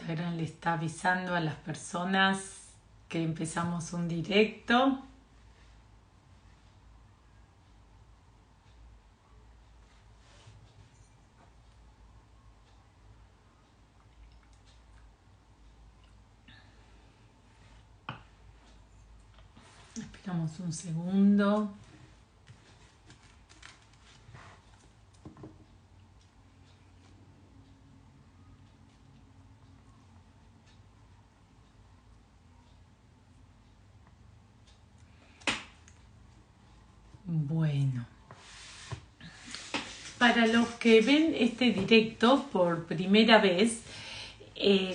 Instagram le está avisando a las personas que empezamos un directo. Esperamos un segundo. Bueno, para los que ven este directo por primera vez,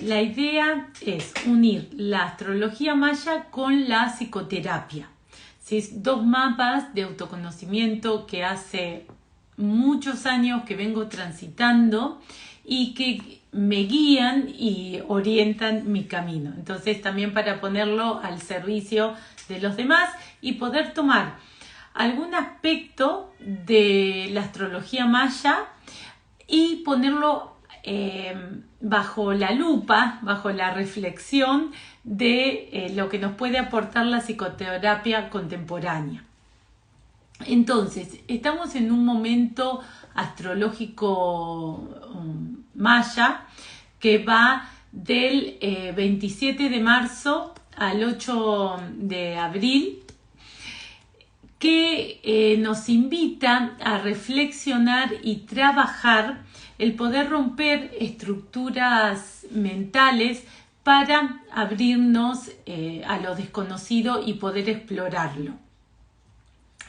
la idea es unir la astrología maya con la psicoterapia. ¿Sí? Dos mapas de autoconocimiento que hace muchos años que vengo transitando y que me guían y orientan mi camino. Entonces también para ponerlo al servicio de los demás y poder tomar algún aspecto de la astrología maya y ponerlo bajo la lupa, bajo la reflexión de lo que nos puede aportar la psicoterapia contemporánea. Entonces, estamos en un momento astrológico maya que va del 27 de marzo al 8 de abril, que nos invita a reflexionar y trabajar el poder romper estructuras mentales para abrirnos a lo desconocido y poder explorarlo.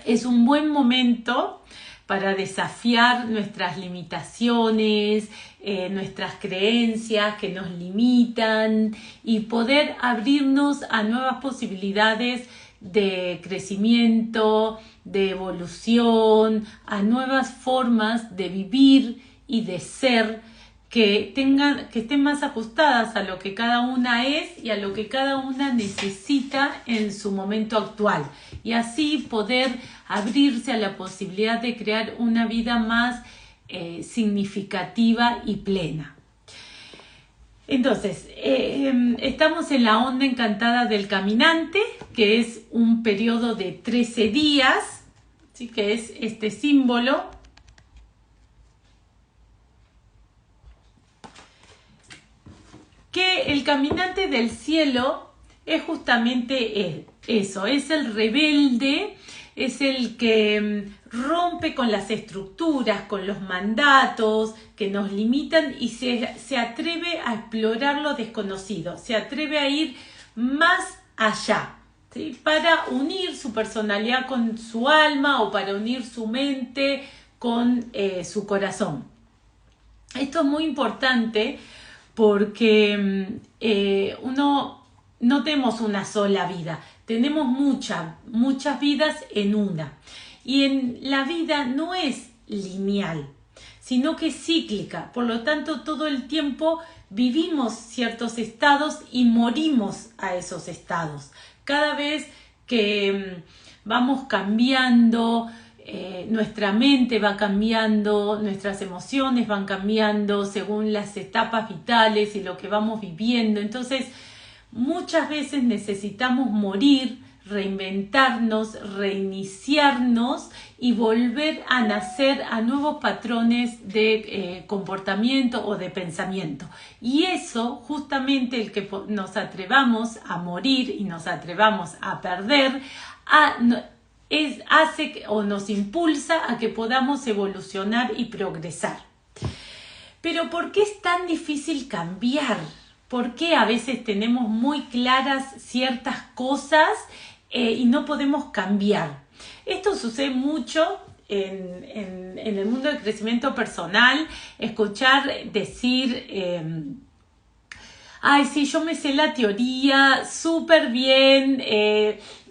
Es un buen momento para desafiar nuestras limitaciones, nuestras creencias que nos limitan y poder abrirnos a nuevas posibilidades de crecimiento, de evolución, a nuevas formas de vivir y de ser que estén más ajustadas a lo que cada una es y a lo que cada una necesita en su momento actual, y así poder abrirse a la posibilidad de crear una vida más significativa y plena. Entonces, estamos en la onda encantada del caminante, que es un periodo de 13 días, ¿sí? Que es este símbolo. Que el caminante del cielo es justamente eso, es el rebelde, es el que rompe con las estructuras, con los mandatos que nos limitan y se atreve a explorar lo desconocido, se atreve a ir más allá, ¿sí? Para unir su personalidad con su alma o para unir su mente con su corazón. Esto es muy importante porque no tenemos una sola vida, tenemos muchas vidas en una. Y en la vida no es lineal, sino que es cíclica. Por lo tanto, todo el tiempo vivimos ciertos estados y morimos a esos estados. Cada vez que vamos cambiando, nuestra mente va cambiando, nuestras emociones van cambiando según las etapas vitales y lo que vamos viviendo. Entonces, muchas veces necesitamos morir, reinventarnos, reiniciarnos y volver a nacer a nuevos patrones de comportamiento o de pensamiento. Y eso, justamente el que nos atrevamos a morir y nos atrevamos a perder, hace o nos impulsa a que podamos evolucionar y progresar. Pero ¿por qué es tan difícil cambiar? ¿Por qué a veces tenemos muy claras ciertas cosas y no podemos cambiar? Esto sucede mucho en el mundo del crecimiento personal, escuchar decir ay, sí, yo me sé la teoría súper bien,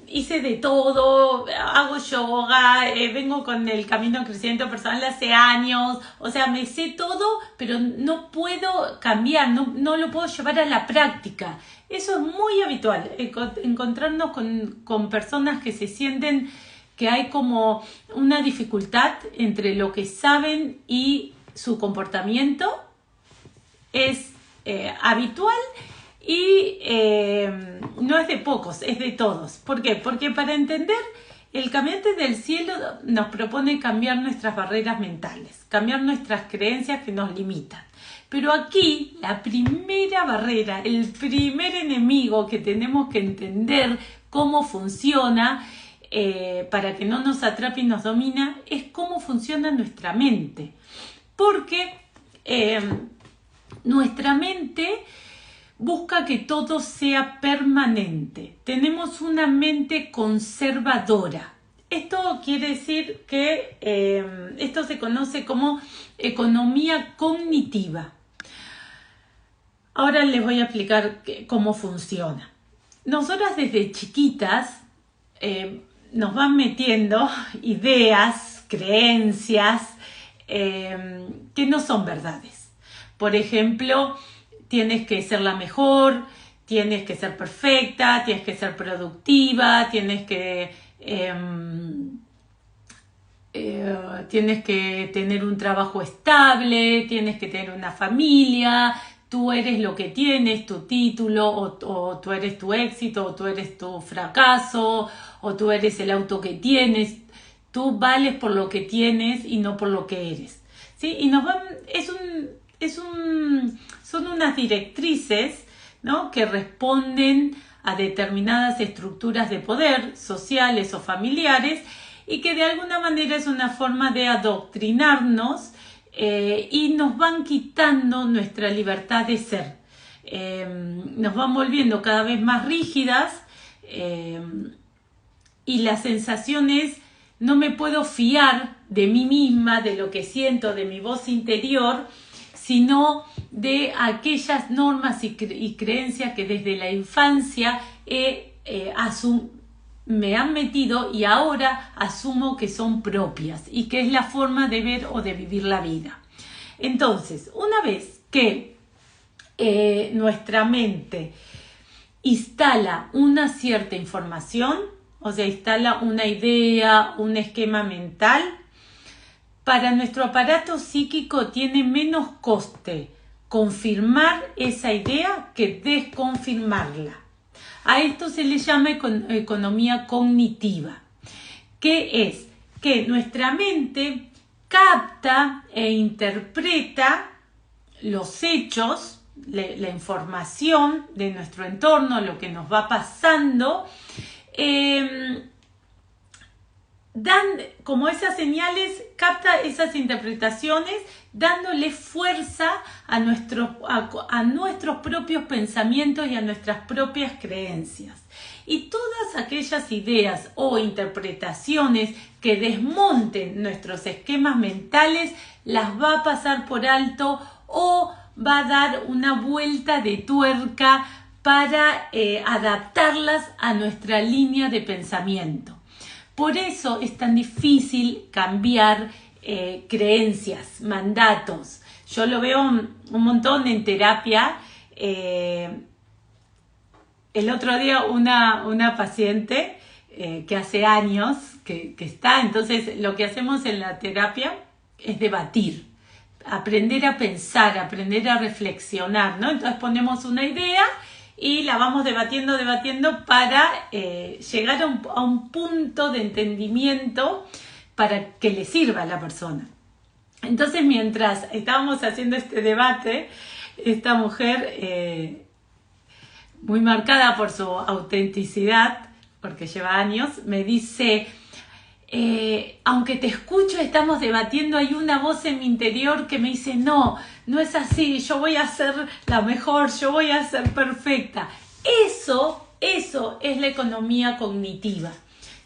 hice de todo, hago yoga, vengo con el camino de crecimiento personal hace años, o sea, me sé todo, pero no puedo cambiar, no lo puedo llevar a la práctica. Eso es muy habitual, encontrarnos con personas que se sienten que hay como una dificultad entre lo que saben y su comportamiento. Es habitual y no es de pocos, es de todos. ¿Por qué? Porque para entender el Caminante del Cielo nos propone cambiar nuestras barreras mentales, cambiar nuestras creencias que nos limitan. Pero aquí la primera barrera, el primer enemigo que tenemos que entender cómo funciona para que no nos atrape y nos domina, es cómo funciona nuestra mente. Porque nuestra mente busca que todo sea permanente. Tenemos una mente conservadora. Esto quiere decir que esto se conoce como economía cognitiva. Ahora les voy a explicar cómo funciona. Nosotras desde chiquitas nos van metiendo ideas, creencias que no son verdades. Por ejemplo, tienes que ser la mejor, tienes que ser perfecta, tienes que ser productiva, tienes que tener un trabajo estable, tienes que tener una familia, tú eres lo que tienes, tu título, o tú eres tu éxito, o tú eres tu fracaso, o tú eres el auto que tienes. Tú vales por lo que tienes y no por lo que eres. ¿Sí? Y son unas directrices, ¿no?, que responden a determinadas estructuras de poder, sociales o familiares, y que de alguna manera es una forma de adoctrinarnos y nos van quitando nuestra libertad de ser. Nos van volviendo cada vez más rígidas y la sensación es: no me puedo fiar de mí misma, de lo que siento, de mi voz interior, sino de aquellas normas y creencias que desde la infancia me han metido y ahora asumo que son propias y que es la forma de ver o de vivir la vida. Entonces, una vez que nuestra mente instala una cierta información, o sea, instala una idea, un esquema mental, para nuestro aparato psíquico tiene menos coste confirmar esa idea que desconfirmarla. A esto se le llama economía cognitiva, que es que nuestra mente capta e interpreta los hechos, la información de nuestro entorno, lo que nos va pasando, dan como esas señales, capta esas interpretaciones, dándole fuerza a nuestros propios pensamientos y a nuestras propias creencias. Y todas aquellas ideas o interpretaciones que desmonten nuestros esquemas mentales las va a pasar por alto o va a dar una vuelta de tuerca para adaptarlas a nuestra línea de pensamiento. Por eso es tan difícil cambiar creencias, mandatos. Yo lo veo un montón en terapia. El otro día una paciente que hace años que está, entonces lo que hacemos en la terapia es debatir, aprender a pensar, aprender a reflexionar, ¿no? Entonces ponemos una idea y la vamos debatiendo para llegar a un punto de entendimiento para que le sirva a la persona. Entonces, mientras estábamos haciendo este debate, esta mujer, muy marcada por su autenticidad, porque lleva años, me dice: aunque te escucho, estamos debatiendo, hay una voz en mi interior que me dice: no es así, yo voy a ser la mejor, yo voy a ser perfecta. Eso es la economía cognitiva,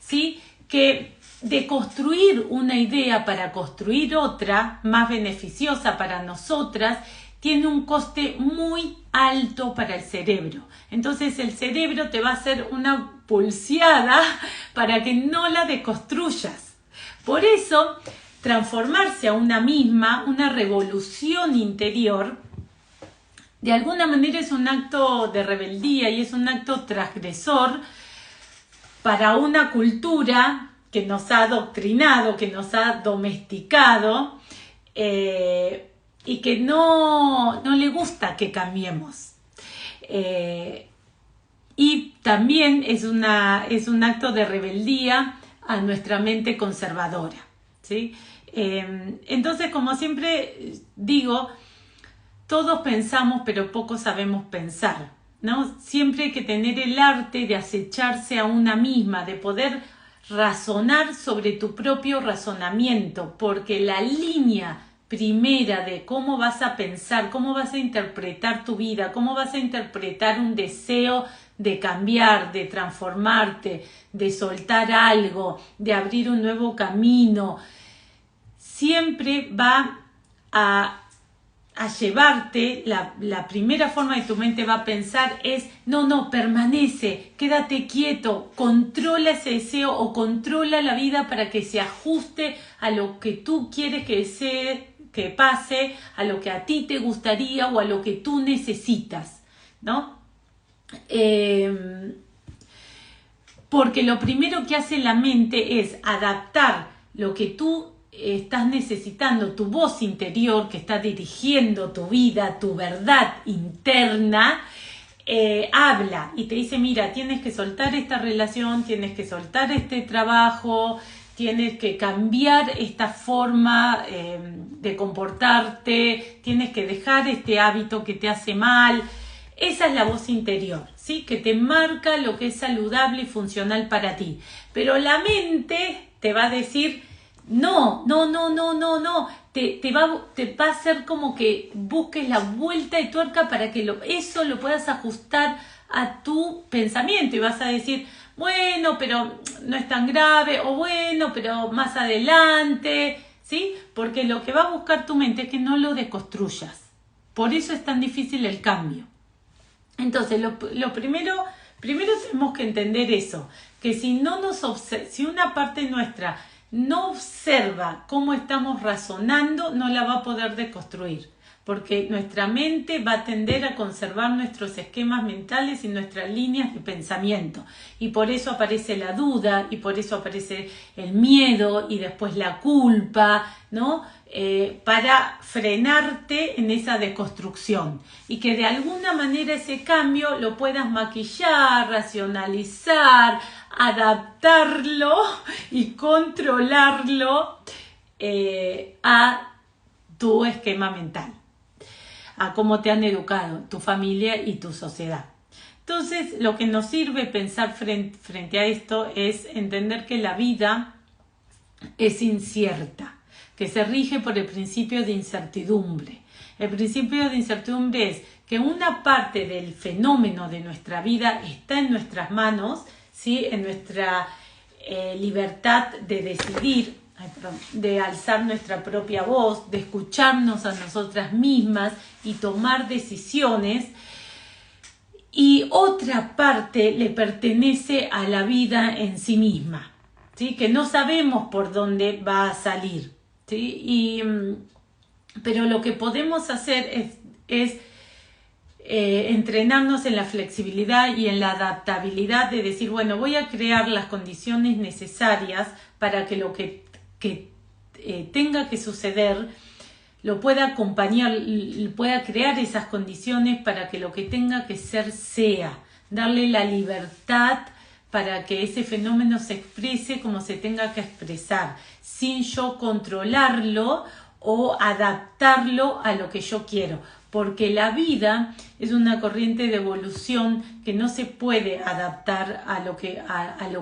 ¿sí? Que de construir una idea para construir otra más beneficiosa para nosotras tiene un coste muy alto para el cerebro. Entonces el cerebro te va a hacer una pulseada para que no la deconstruyas. Por eso, transformarse a una misma, una revolución interior, de alguna manera es un acto de rebeldía y es un acto transgresor para una cultura que nos ha adoctrinado, que nos ha domesticado, y que no le gusta que cambiemos. Y también es un acto de rebeldía a nuestra mente conservadora, ¿sí? Entonces, como siempre digo, todos pensamos, pero pocos sabemos pensar, ¿no? Siempre hay que tener el arte de acecharse a una misma, de poder razonar sobre tu propio razonamiento, porque la línea primera de cómo vas a pensar, cómo vas a interpretar tu vida, cómo vas a interpretar un deseo de cambiar, de transformarte, de soltar algo, de abrir un nuevo camino, siempre va a llevarte, la primera forma de tu mente va a pensar es, no, permanece, quédate quieto, controla ese deseo o controla la vida para que se ajuste a lo que tú quieres que pase, a lo que a ti te gustaría o a lo que tú necesitas, ¿no? Porque lo primero que hace la mente es adaptar lo que tú estás necesitando, tu voz interior que está dirigiendo tu vida, tu verdad interna, habla y te dice, mira, tienes que soltar esta relación, tienes que soltar este trabajo, tienes que cambiar esta forma de comportarte, tienes que dejar este hábito que te hace mal. Esa es la voz interior, ¿sí? Que te marca lo que es saludable y funcional para ti. Pero la mente te va a decir, no, te va a hacer como que busques la vuelta de tuerca para que eso lo puedas ajustar a tu pensamiento y vas a decir, bueno, pero no es tan grave, o bueno, pero más adelante, ¿sí? Porque lo que va a buscar tu mente es que no lo deconstruyas. Por eso es tan difícil el cambio. Entonces, lo primero tenemos que entender eso, que si una parte nuestra no observa cómo estamos razonando, no la va a poder deconstruir, porque nuestra mente va a tender a conservar nuestros esquemas mentales y nuestras líneas de pensamiento, y por eso aparece la duda, y por eso aparece el miedo, y después la culpa, ¿no? Para frenarte en esa deconstrucción, y que de alguna manera ese cambio lo puedas maquillar, racionalizar, adaptarlo y controlarlo a tu esquema mental, a cómo te han educado tu familia y tu sociedad. Entonces, lo que nos sirve pensar frente a esto es entender que la vida es incierta, que se rige por el principio de incertidumbre. El principio de incertidumbre es que una parte del fenómeno de nuestra vida está en nuestras manos, ¿sí? En nuestra libertad de decidir, de alzar nuestra propia voz, de escucharnos a nosotras mismas y tomar decisiones. Y otra parte le pertenece a la vida en sí misma, ¿sí? Que no sabemos por dónde va a salir, ¿sí? Pero lo que podemos hacer es entrenarnos en la flexibilidad y en la adaptabilidad de decir, bueno, voy a crear las condiciones necesarias para que lo que tenga que suceder lo pueda acompañar, pueda crear esas condiciones para que lo que tenga que ser sea, darle la libertad para que ese fenómeno se exprese como se tenga que expresar, sin yo controlarlo o adaptarlo a lo que yo quiero, porque la vida es una corriente de evolución que no se puede adaptar a lo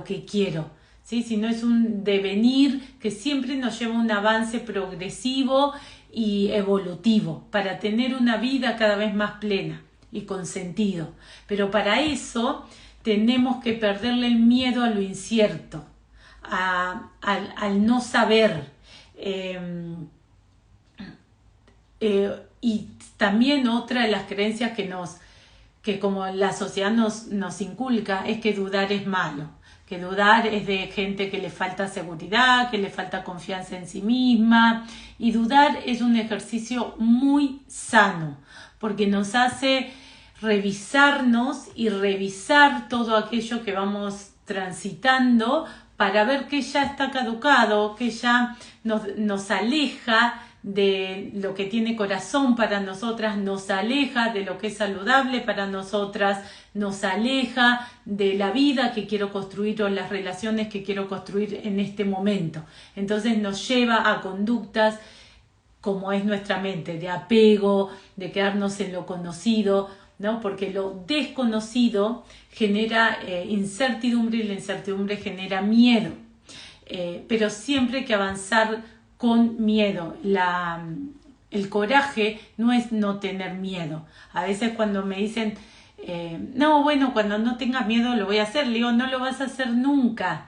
que quiero, ¿sí? Sino es un devenir que siempre nos lleva a un avance progresivo y evolutivo para tener una vida cada vez más plena y con sentido. Pero para eso tenemos que perderle el miedo a lo incierto, al no saber. Y también otra de las creencias que como la sociedad nos inculca es que dudar es malo, que dudar es de gente que le falta seguridad, que le falta confianza en sí misma, y dudar es un ejercicio muy sano porque nos hace revisarnos y revisar todo aquello que vamos transitando para ver que ya está caducado, que ya nos aleja de lo que tiene corazón para nosotras, nos aleja de lo que es saludable para nosotras, nos aleja de la vida que quiero construir o las relaciones que quiero construir en este momento. Entonces nos lleva a conductas como es nuestra mente, de apego, de quedarnos en lo conocido, ¿no? Porque lo desconocido genera incertidumbre y la incertidumbre genera miedo. Pero siempre hay que avanzar con miedo. El coraje no es no tener miedo. A veces cuando me dicen, no, bueno, cuando no tengas miedo lo voy a hacer, le digo, no lo vas a hacer nunca.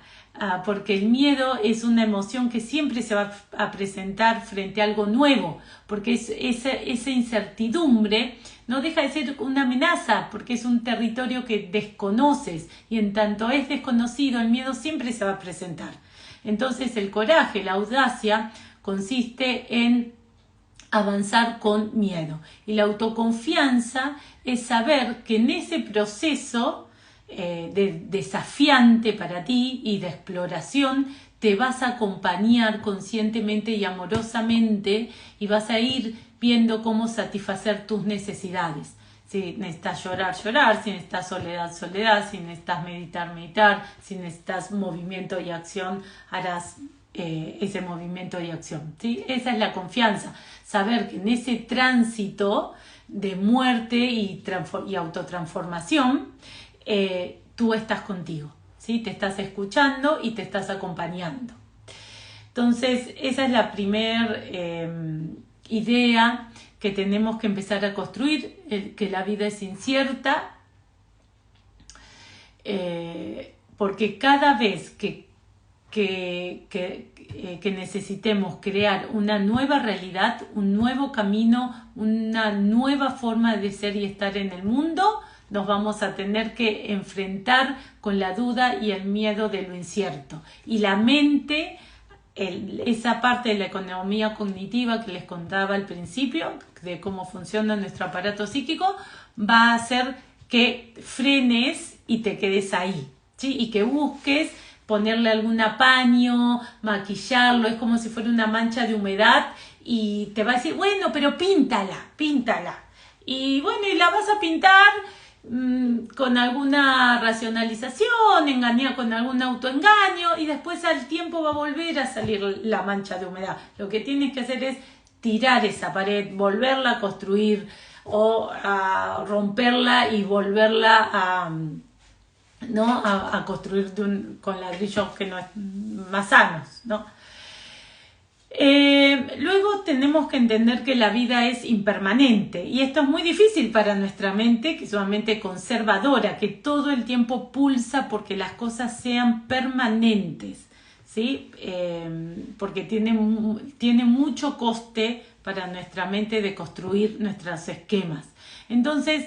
Porque el miedo es una emoción que siempre se va a presentar frente a algo nuevo, porque esa incertidumbre no deja de ser una amenaza, porque es un territorio que desconoces y en tanto es desconocido, el miedo siempre se va a presentar. Entonces el coraje, la audacia, consiste en avanzar con miedo. Y la autoconfianza es saber que en ese proceso desafiante para ti y de exploración te vas a acompañar conscientemente y amorosamente y vas a ir viendo cómo satisfacer tus necesidades. Si necesitas llorar, llorar, si necesitas soledad, soledad, si necesitas meditar, meditar, si necesitas movimiento y acción, harás ese movimiento y acción, ¿sí? Esa es la confianza, saber que en ese tránsito de muerte y autotransformación tú estás contigo, ¿sí? Te estás escuchando y te estás acompañando. Entonces, esa es la primera idea que tenemos que empezar a construir, que la vida es incierta, porque cada vez que necesitemos crear una nueva realidad, un nuevo camino, una nueva forma de ser y estar en el mundo, nos vamos a tener que enfrentar con la duda y el miedo de lo incierto. Y la mente, esa parte de la economía cognitiva que les contaba al principio, de cómo funciona nuestro aparato psíquico, va a hacer que frenes y te quedes ahí, ¿sí? Y que busques ponerle algún apaño, maquillarlo, es como si fuera una mancha de humedad y te va a decir, bueno, pero píntala. Y bueno, y la vas a pintar con alguna racionalización, engañar con algún autoengaño y después al tiempo va a volver a salir la mancha de humedad. Lo que tienes que hacer es tirar esa pared, volverla a construir o a romperla y volverla a construir con ladrillos que no es más sanos, ¿no? Luego tenemos que entender que la vida es impermanente y esto es muy difícil para nuestra mente, que es una mente conservadora, que todo el tiempo pulsa porque las cosas sean permanentes, ¿sí? Porque tiene mucho coste para nuestra mente de construir nuestros esquemas. Entonces,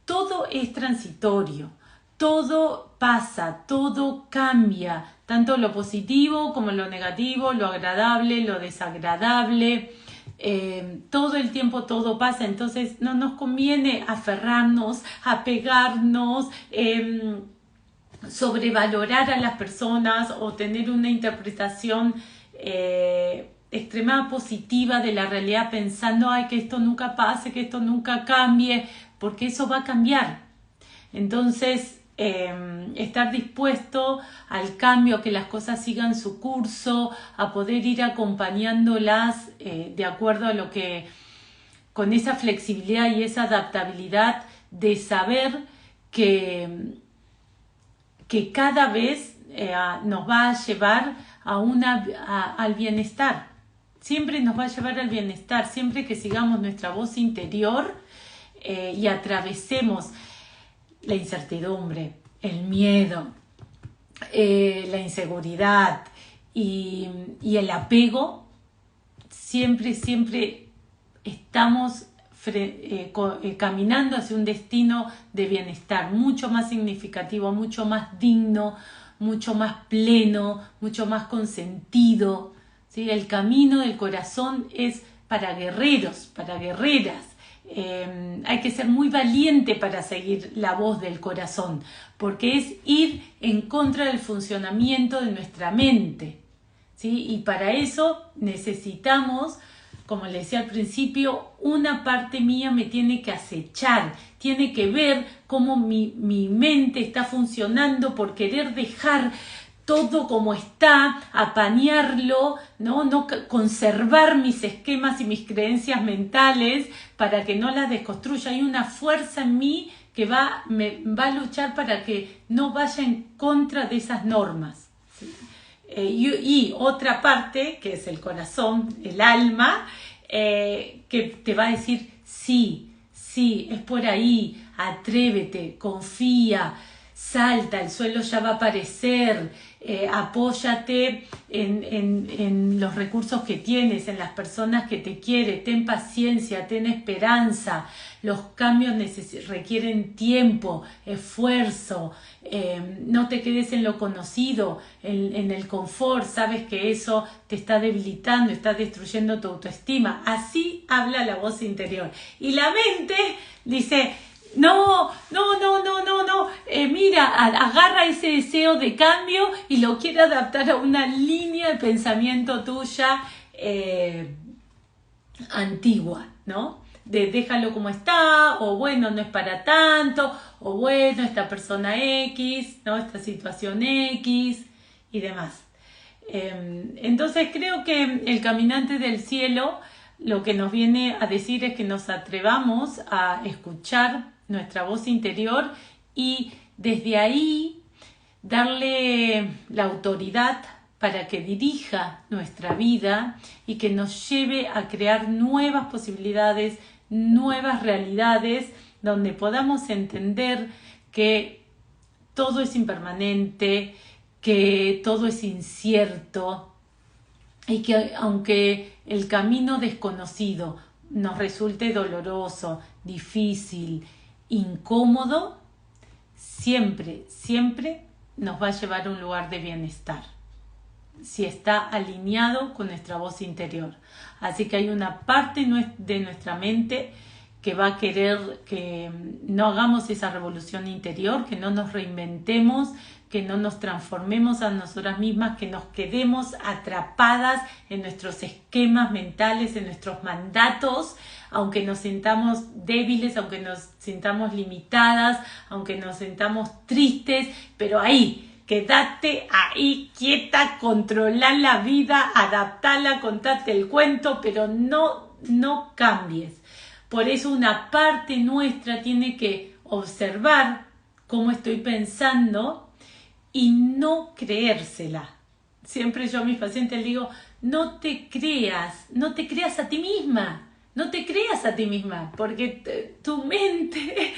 todo es transitorio. Todo pasa, todo cambia, tanto lo positivo como lo negativo, lo agradable, lo desagradable, todo el tiempo todo pasa, entonces no nos conviene aferrarnos, apegarnos, sobrevalorar a las personas o tener una interpretación extremadamente positiva de la realidad pensando ay, que esto nunca pase, que esto nunca cambie, porque eso va a cambiar. Entonces, estar dispuesto al cambio, a que las cosas sigan su curso, a poder ir acompañándolas de acuerdo a lo que, con esa flexibilidad y esa adaptabilidad de saber que cada vez nos va a llevar al bienestar. Siempre nos va a llevar al bienestar, siempre que sigamos nuestra voz interior y atravesemos la incertidumbre, el miedo, la inseguridad y el apego, siempre estamos caminando hacia un destino de bienestar mucho más significativo, mucho más digno, mucho más pleno, mucho más con sentido, ¿sí? El camino del corazón es para guerreros, para guerreras. Hay que ser muy valiente para seguir la voz del corazón, porque es ir en contra del funcionamiento de nuestra mente, ¿sí? Y para eso necesitamos como le decía al principio, una parte mía me tiene que acechar, tiene que ver cómo mi mente está funcionando por querer dejar todo como está, apañarlo, no conservar mis esquemas y mis creencias mentales para que no las desconstruya. Hay una fuerza en mí que me va a luchar para que no vaya en contra de esas normas. ¿Sí? Y otra parte, que es el corazón, el alma, que te va a decir, sí, es por ahí, atrévete, confía, salta, el suelo ya va a aparecer, apóyate en los recursos que tienes, en las personas que te quieren, ten paciencia, ten esperanza. Los cambios requieren tiempo, esfuerzo, no te quedes en lo conocido, en el confort, sabes que eso te está debilitando, está destruyendo tu autoestima. Así habla la voz interior. Y la mente dice, no, mira, agarra ese deseo de cambio y lo quiere adaptar a una línea de pensamiento tuya antigua, ¿no? De déjalo como está, o bueno, no es para tanto, o bueno, esta persona X, ¿no? Esta situación X y demás. Entonces creo que el caminante del cielo lo que nos viene a decir es que nos atrevamos a escuchar nuestra voz interior y desde ahí darle la autoridad para que dirija nuestra vida y que nos lleve a crear nuevas posibilidades, nuevas realidades, donde podamos entender que todo es impermanente, que todo es incierto y que aunque el camino desconocido nos resulte doloroso, difícil, incómodo, siempre nos va a llevar a un lugar de bienestar, si está alineado con nuestra voz interior. Así que hay una parte de nuestra mente que va a querer que no hagamos esa revolución interior, que no nos reinventemos, que no nos transformemos a nosotras mismas, que nos quedemos atrapadas en nuestros esquemas mentales, en nuestros mandatos, aunque nos sintamos débiles, aunque nos sintamos limitadas, aunque nos sintamos tristes, pero ahí, quédate ahí quieta, controla la vida, adaptala, contate el cuento, pero no cambies. Por eso una parte nuestra tiene que observar cómo estoy pensando y no creérsela. Siempre yo a mis pacientes les digo, no te creas a ti misma. No te creas a ti misma, porque tu mente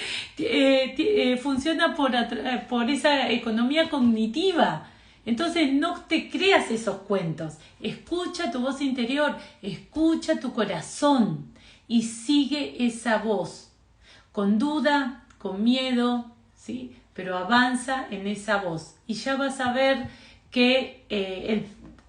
funciona por esa economía cognitiva. Entonces no te creas esos cuentos. Escucha tu voz interior, escucha tu corazón y sigue esa voz. Con duda, con miedo, ¿sí? Pero avanza en esa voz. Y ya vas a ver que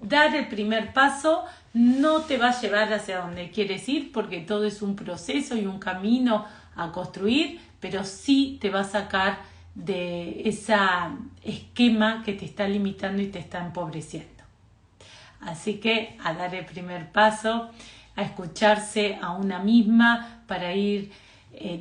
dar el primer paso no te va a llevar hacia donde quieres ir, porque todo es un proceso y un camino a construir, pero sí te va a sacar de ese esquema que te está limitando y te está empobreciendo. Así que a dar el primer paso, a escucharse a una misma para ir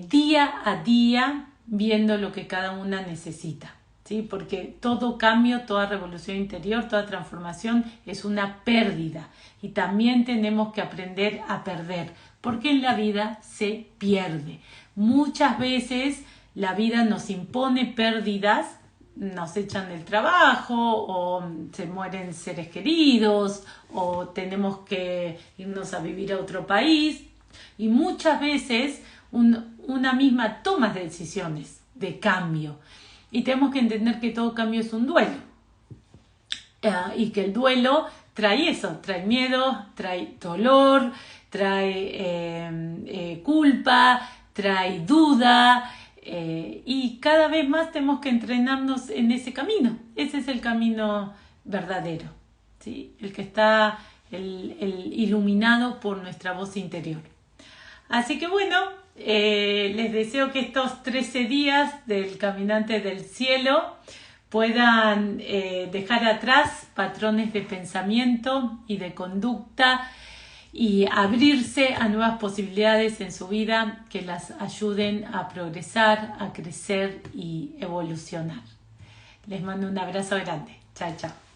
día a día viendo lo que cada una necesita. ¿Sí? Porque todo cambio, toda revolución interior, toda transformación es una pérdida y también tenemos que aprender a perder, porque en la vida se pierde. Muchas veces la vida nos impone pérdidas, nos echan del trabajo o se mueren seres queridos o tenemos que irnos a vivir a otro país y muchas veces una misma toma de decisiones de cambio. Y tenemos que entender que todo cambio es un duelo. Y que el duelo trae eso, trae miedo, trae dolor, trae culpa, trae duda. Y cada vez más tenemos que entrenarnos en ese camino. Ese es el camino verdadero, ¿sí? El que está iluminado por nuestra voz interior. Así que bueno, les deseo que estos 13 días del Caminante del Cielo puedan dejar atrás patrones de pensamiento y de conducta y abrirse a nuevas posibilidades en su vida que las ayuden a progresar, a crecer y evolucionar. Les mando un abrazo grande. Chao, chao.